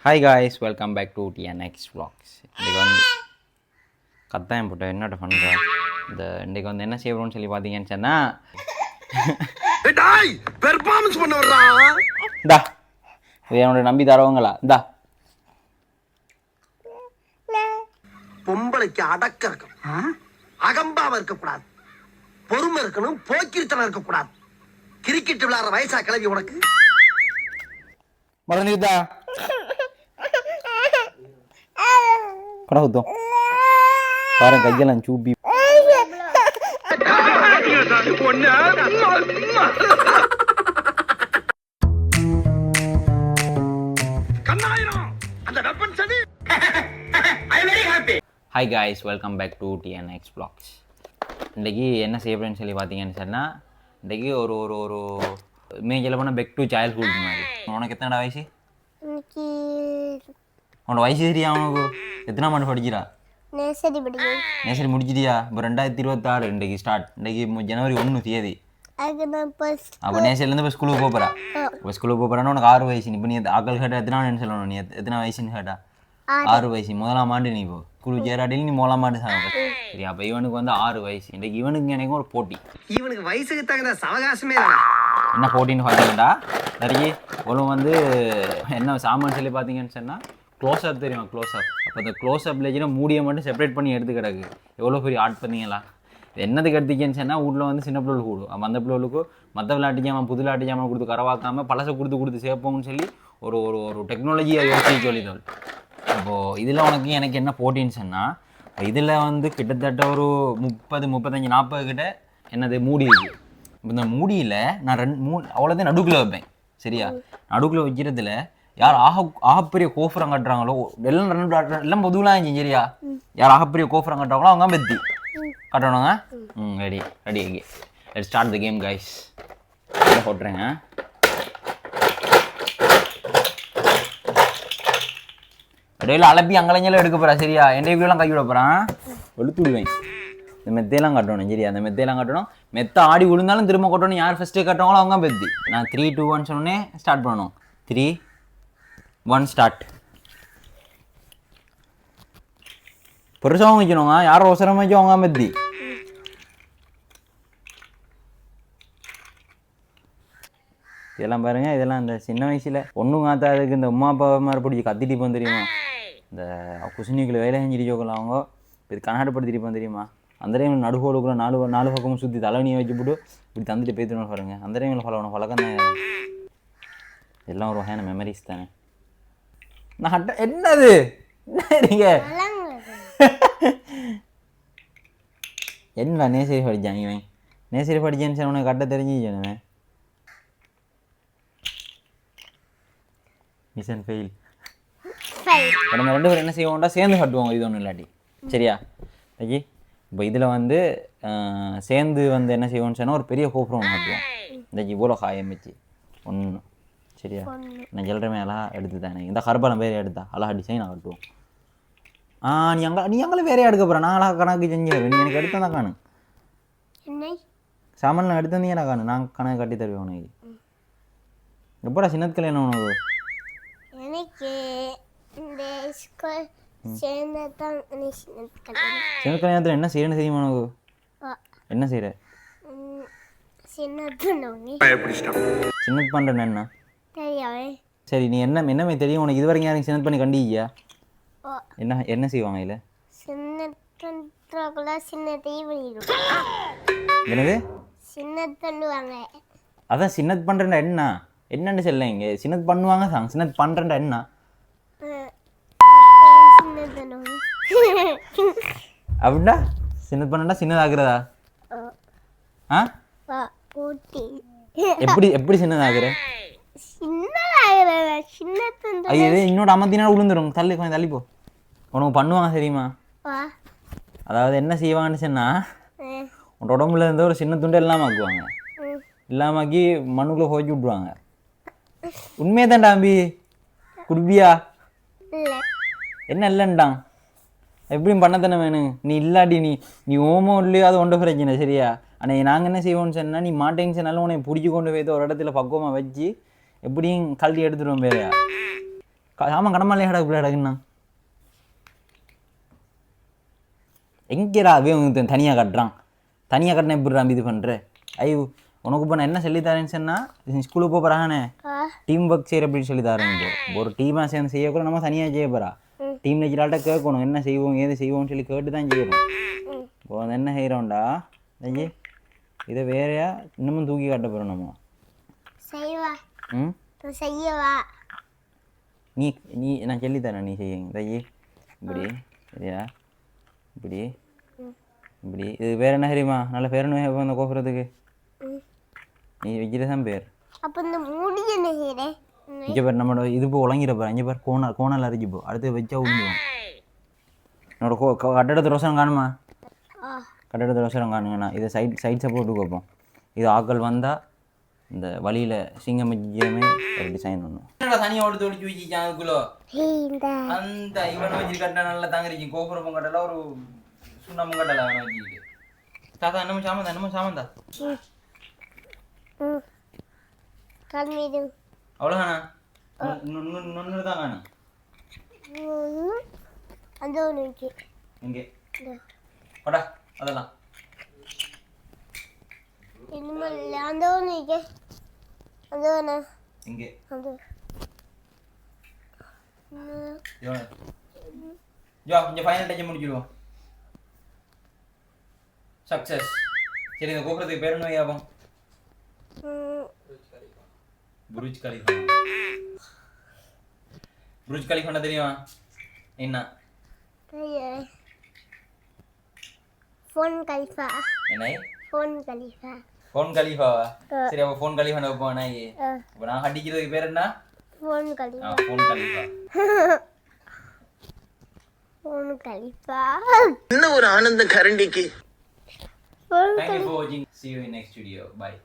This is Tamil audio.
Hi guys, welcome back to TNX vlogs. இன்றைக்கி வந்து கத்தாயம் போட்டேன் என்னோட பண்ணுற இன்றைக்கி வந்து என்ன செய்வோம்னு சொல்லி பார்த்தீங்கன்னு சொன்னால் பெர்ஃபார்மன்ஸ் பண்ண வர்றா இந்தா இது என்னோட நம்பி தரவங்களா இந்தா பொம்பளைக்கு அடக்க இருக்கணும், அகம்பாவ இருக்கக்கூடாது, பொறுமை இருக்கணும், போக்கிரித்தனம் இருக்கக்கூடாது. கிரிக்கெட் விளையாடுற வயசா கிளவி உனக்கு மறந்துதா கடை ஊத்தோம் பாருங்க கையெல்லாம் சூப்பி hi guys, welcome back to TNX vlogs. இன்றைக்கி என்ன செய்யப்படுன்னு சொல்லி பார்த்தீங்கன்னு சொன்னால் இன்றைக்கி ஒரு ஒரு ஒரு மேஜில் போனால் பெக் டு சைல்ட்ஹுட் மாதிரி. உனக்கு எத்தனை வயசு? உன்னோட வயசு சரியா? அவனுக்கு எத்தனை ஆண்டு படிக்கிறா? நேசரி முடிச்சிட்டியா? இப்போ 2026 இன்றைக்கி ஸ்டார்ட். இன்றைக்கி ஜனவரி 1 தேதி. அப்போ நேசரிலேருந்து இப்போ ஸ்கூலுக்கு போகிறா. இப்போ ஸ்கூலுக்கு போகிறான்னு உனக்கு 6 வயசு. இப்போ நீ ஆக்கள் கேட்டால் எத்தனை சொல்லணும்? நீ எத்தனை வயசுன்னு கேட்டா 6 வயசு. முதலாம் ஆண்டு நீ இப்போ ஸ்கூலுக்கு சேராட்டில் நீ முதலாம் ஆண்டு சாங்க. சரி, அப்போ இவனுக்கு வந்து 6 வயசு. இன்றைக்கி இவனுக்கு எனக்கும் ஒரு போட்டி. இவனுக்கு வயசுக்கு தகுந்த சவகாசமே என்ன போட்டின்னு பார்த்தீங்கன்னா நிறைய ஒன்றும் வந்து என்ன சாமான் சொல்லி பார்த்தீங்கன்னு சொன்னால் க்ளோஸ்அப் தெரியுமா? க்ளோஸ்அப். அப்போ அந்த க்ளோஸ்அப்லேஜினா மூடியை மட்டும் செப்பரேட் பண்ணி எடுத்து கிடக்கு. எவ்வளோ பெரிய ஆர்ட் பண்ணீங்களா? என்னதுக்கு எடுத்துக்கேன்னு சொன்னால் வீட்டில் வந்து சின்ன பிள்ளைகள் கூடும். அப்போ அந்த பிள்ளைகளுக்கு மற்ற விளையாட்டு ஜாமான் புது விளையாட்டு ஜாமான் கொடுத்து கரவாக்காமல் பழசை கொடுத்து சேர்ப்போம்னு சொல்லி ஒரு ஒரு ஒரு டெக்னாலஜியை யோசிச்சு சொல்லிதோல். அப்போது இதில் உனக்கு எனக்கு என்ன போட்டின்னு சொன்னால் இதில் வந்து கிட்டத்தட்ட ஒரு 30, 35, 40 கிட்ட என்னது மூடி இருக்குது. இப்போ இந்த மூடியில் நான் 2-3 அவ்வளோதான் நடுக்கில் வைப்பேன். சரியா? நடுக்கில் வைக்கிறதுல யார் ஆகப்பெரிய கோபுரம் கட்டுறாங்களோ எல்லாம் பொதுவெலாம் இருந்துச்சு. சரியா? யார் ஆகப்பெரிய கோபுரம் கட்டுறாங்களோ அவங்க பெத்தி கட்டணுங்க. Ready ready let's start the game guys. போட்டுறேங்க. இடையில அலப்பி அங்கலைஞ்செல்லாம் எடுக்க போகிறா. சரியா? என் வீடியோலாம் கை விட போகிறான், வெளுத்து விடுவேன். இந்த மெத்தையெல்லாம் கட்டணும். சரியா? அந்த மெத்தையெல்லாம் கட்டணும். மெத்தை ஆடி விழுந்தாலும் திரும்ப கட்டணும். யார் ஃபஸ்ட்டு கட்டுறாங்களோ அவங்க பெத்தி. நான் 3, 2, 1 சொன்னோன்னே ஸ்டார்ட் பண்ணணும். 3, 1 ஸ்டார்ட். பெருசாகவும் வைக்கணுங்க. யாரும் அவசரம் வைக்கும் அவங்க மெத்தி. இதெல்லாம் பாருங்கள். இதெல்லாம் இந்த சின்ன வயசில் ஒன்றும் காத்தாதுக்கு இந்த உமா அப்பா மாதிரி பிடிச்சி கத்திட்டு தெரியுமா? இந்த குசினிக்குள்ள வேலை செஞ்சிருக்கோக்கலாம் அவங்க இது கண்ணாடிப்படுத்திருப்போம் தெரியுமா? அந்த டைமில் நடுகோடுக்குள்ள 4 பக்கமும் சுற்றி தலைவனியை வச்சு போட்டு இப்படி தந்துட்டு பேத்துணும் பாருங்க. அந்த டைமில் பழக்கம் தான். எல்லாம் ஒரு வகையான மெமரிஸ் தானே. நான் என்னது நீங்கள் என்ன நேசரி படித்தான் இவன்? நேசரி படித்தேன்னு சார் உனக்கு கட்ட தெரிஞ்சுச்சேன். Mission fail. நம்ம 2 பேரும் என்ன செய்வோம்டா சேர்ந்து கட்டுவோம். இது ஒன்றும் இல்லாட்டி. சரியா? ஓகே. இப்போ இதில் வந்து சேர்ந்து வந்து என்ன செய்வோம்னு சொன்னால் ஒரு பெரிய கோபுரம் ஒன்று கட்டுவோம். இந்த இவ்வளோ காயம் வச்சு ஒன்று. சரியா? நான் சொல்கிறமே அழகா எடுத்து தானே இந்த கருப்பாலம் வேறு எடுத்தா அழகா டிசைன் நான் கட்டுவோம். நீ அங்கே வேறையா எடுக்க போகிறேன். நான் அழகா கணக்கு செஞ்சு நீ எனக்கு எடுத்து தான் காணு. சாமான் நான் எடுத்து வந்தீங்க நான் காணு. நான் கணக்கு கட்டி தருவேன் உனக்கு. எப்படா சின்னத்துக்கள் என்ன உனக்கு? எனக்கு இந்த ஸ்கூல் சேர்ந்ததான் சின்ன கல்யாணத்தில் என்ன செய்யணும் தெரியுமா உனக்கு? என்ன செய்கிற? சின்னது பண்ணுறேன் என்ன சரி. நீ என்ன தெரியும் உனக்கு? இது வரைக்கும் யாரும் சின்னது பண்ணி கண்டியா? என்ன செய்வாங்க இதில்? என்னது சின்னது பண்ணுவாங்க? அதான் சின்னது பண்ணுறேன்டா என்னன்னு சொல்ல. இங்கே சின்னது பண்ணுவாங்க சாங். சின்னது பண்ணுறேன்டா என்ன? அப்படின்னா சின்னது பண்ணா சின்னதாகிறதா? எப்படி சின்னதாகிற? ஐயோ இன்னொரு அமர்த்தினா விழுந்துடும். கொஞ்சம் தள்ளிப்போ. உனக்கு பண்ணுவாங்க தெரியுமா? அதாவது என்ன செய்வாங்கன்னு சொன்னா உன் உடம்புல இருந்து ஒரு சின்ன துண்டு எல்லாம் ஆக்குவாங்க. இல்லாமக்கி மண்ணுக்குள்ளே போய்ச்சி விட்ருவாங்க. உண்மையே தான்டா அம்பி. குடுப்பியா? என்ன இல்லைன்டான். எப்படியும் பண்ணத்தானே வேணும். நீ இல்லாட்டி நீ ஓமம் இல்லையோ அது ஒன்றும் பிரச்சனை. சரியா? ஆனால் நாங்கள் என்ன செய்வோம்னு சொன்னால் நீ மாட்டேன்னு சொன்னாலும் உன்னை பிடிச்சி கொண்டு போய் ஒரு இடத்துல பக்குவமாக வச்சு எப்படியும் கழட்டி எடுத்துடுவோம். வேறையா சாமான் கடமாலே கிடக்கு கிடக்குண்ணா எங்கேடா அவன் தனியாக கட்டுறான் தனியாக கட்டினா எப்படிடா இது பண்ணுற ஐயோ உனக்கு இப்போ நான் என்ன சொல்லித்தரேன்னு சொன்னால் ஸ்கூலுக்கு போகிறானே டீம் ஒர்க் செய்கிற அப்படின்னு சொல்லி தரேன் ஒரு டீமாக சேர்ந்து செய்யக்கூட நம்ம தனியாக செய்ய போகிறா டீம் நெஜிலாட்ட கேட்கணும் என்ன செய்வோம் ஏது செய்வோம்னு சொல்லி கேட்டு தான் செய்யணும் இப்போ வந்து என்ன செய்கிறோம்டா ஐயே இதை வேறையா இன்னமும் தூக்கி காட்ட போகிறோம் நம்ம செய்வா ம் செய்யவா நீ நீ நான் சொல்லித்தரேன் நீ செய்யுங்க தையே இப்படி சரியா இப்படி இப்படி இது பேர் என்ன தெரியுமா நல்ல பேர் என்ன இந்த கோபுரத்துக்கு நீ வைக்கிறது தான் பேர் அப்போ இந்த முடி என்ன செய்கிறேன் இங்கே பேர் நம்மளோட இது போ உலங்கிற அங்கே பேர் கோணல் அரைச்சி போ அடுத்து வச்சா உண்டுவோம் என்னோட கட்டடத்து ரோசனம் காணுமா கட்டடத்து ரோசனம் காணுங்கண்ணா இதை சைட் சப்போர்ட்டுக்கு வைப்போம் இது ஆக்கள் வந்தால் இந்த வழியில் சிங்கம் வச்சுமே ஒரு டிசைன் ஒன்று தனியாக ஓடுத்து ஒடிச்சு வச்சுச்சான் அதுக்குள்ளோ அந்த இவனை வச்சு கட்டினா நல்லா தாங்கிருச்சு கோபுரம் கட்டலாம் ஒரு சுண்ணாம்பு கட்டலாம் அவனை வச்சுக்கிட்டு தாத்தா என்னமோ சாமந்தா கல்மீதும் அவ்வளோதானா இன்னொன்று தான் காணும் அந்த ஒன்று இருக்கு எங்கே படா அதெல்லாம் இனிமேல் அந்த ஒன்று இருக்கு அந்த ஒன்று எங்கே அந்த ஜோ கொஞ்சம் ஃபைனல் டச் முடிச்சிடுவோம் சக்ஸஸ் சரி இந்த கோபுரத்துக்கு பேர் என்ன ஆகும் புருஜ் கலிஃபா புருஜ் கலிஃபானா தெரியுமா என்ன ஃபோன் கலிஃபா என்ன ஃபோன் கலிஃபா ஃபோன் கலிஃபாவா சரி அப்போ ஃபோன் கலிஃபான வைப்போம் நான் இப்போ நான் அடிக்கிறதுக்கு பேர் என்ன phone Khalifa phone Khalifa phone Khalifa என்ன ஒரு ஆனந்தம் கரண்டிக்கு Thank you for watching. See you in next video. Bye.